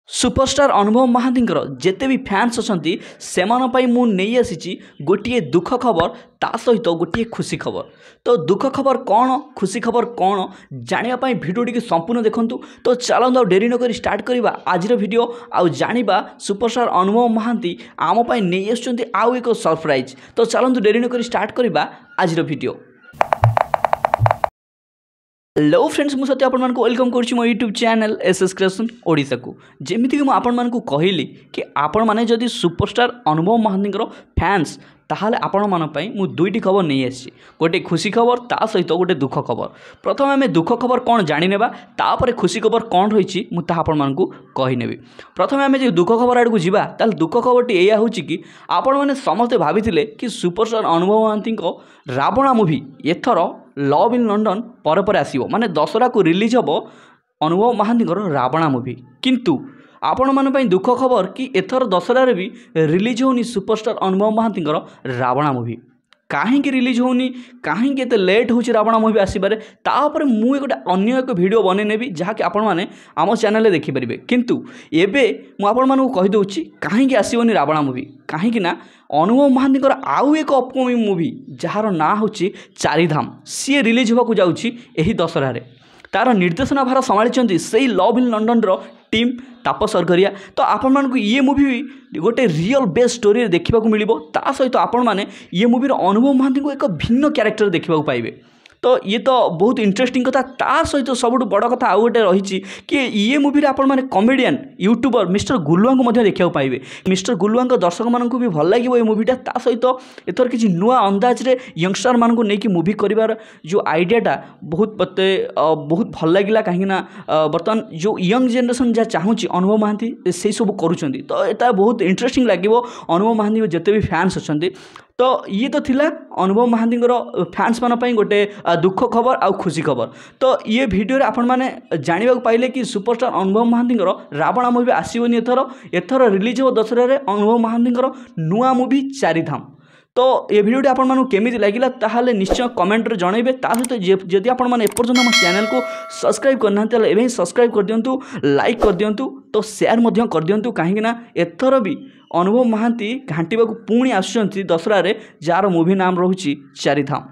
Superstar Anubhav Mahanti जिते भी fans अच्छा से नहीं आसी गोटे दुख खबर ता सहित गोटे खुशी खबर। तो दुख खबर कौन खुशी खबर कौन जानापी भिडियो संपूर्ण देखूँ। तो चलते डेरी नक स्टार्ट करवा आज वीडियो आउ जाना सुपरस्टार अनुभव महांती आम नहीं आउ एक सरप्राइज। तो चलते डेरी नक स्टार्ट करवा आज वीडियो। हेलो फ्रेंड्स मुझे आपण मानक वेलकम करुच्ची मो YouTube channel SS creation Odisha को। जमीती कि आपण मानक कहली कि आपण माने जदि सुपरस्टार अनुभव महांती फैंस ताहले आपण मान मु दुईटी खबर नहीं आसी गोटे खुशी खबर ता सहित गोटे दुख खबर। प्रथम आम दुख खबर कौन जाणीनेबा तापर खुशी खबर कौन रही आपण मानक कहीनेबी। प्रथम आम जो दुख खबर आड़ को जीवा ताल दुख खबरटी एया होची कि आपण माने समस्ते भाभी कि सुपरस्टार अनुभव महांती रावणा मूवी एथर लव इन लंडन पर आसीबो माने दशहरा को रिलीज हम अनुभव महांती रावणा मूवी। किंतु आपण मान दुख खबर कि एथर दशहरा भी रिलीज होनी सुपरस्टार अनुभव महांती रावणा मूवी। कहीं रिलीज होनी कहीं एत लेट हो रावणा मूवी आसबार तापर मुझे गोटे अन्य एक वीडियो बनईनेबी जहाँकि आपण मैंने आम चैनल देखिपारे। किंतु एबे मुझे कहीदे कहीं आसोनी रावणा मूवी कहीं अनुभव महांती आउ एक अपकमिंग मूवी जार ना हूँ चारिधाम सी रिलीज होगा जाऊँगी यही दशहरा तार निर्देशना भार संभाली से लव इन लंडन टीम तापस सरगरिया। तो आपण मानक ये मूवी गोटे रियल बेस्ट स्टोरी देखा मिल सहित आपण मैंने ये मूवीर अनुभव महांती को एक भिन्न क्यारेक्टर देखा पाइबे। तो ये तो बहुत इंटरेस्टिंग कथा ता सहित सबुठ बड़ कथा आउ गोटे रही कि ये मूवी आपण मैंने कॉमेडियन यूट्यूबर मिस्टर गुलुआ को देखा पाइबे। मिस्टर गुलुआ दर्शक मानक भी भल लगे ये मूवीटा ता सहित एथर किसी नुआ अंदाज रे यंगस्टर मानक नहीं मूवी कर जो आइडियाटा बहुत मत बहुत भल लगे कहीं बर्तमान जो यंग जेनरेशन जहाँ चाहूँगी अनुभव महांती से सब करुँच। तो ये बहुत इंटरेस्टिंग लगे अनुभव महांती जिते भी फैंस अच्छा। तो ये तो थिला अनुभव महांती फैंस मान गोटे दुख खबर आउ खुशी खबर। तो ये वीडियो आपण मैंने जाना पाइले कि सुपरस्टार अनुभव महांती रावणा मूवी आसोनी एथर रिलीज हो दशहरा अनुभव महांती नुआ मूवी चारिधाम। तो ये वीडियो आपण मानू केमिति लागिला ताहाले निश्चय कमेंट रे जणाइबे। ता सहित जदि आपण माने एपर्यंत हम चैनल को सब्सक्राइब करना ताले एबे सब्सक्राइब कर दियंतु लाइक कर दियंतु तो शेयर मध्य कर दियंतु कहीं एथर भी अनुभव महांती घांटीबा को पुणी आसुचंती दशहरा रे जार मूवी नाम रहुची चारिधाम।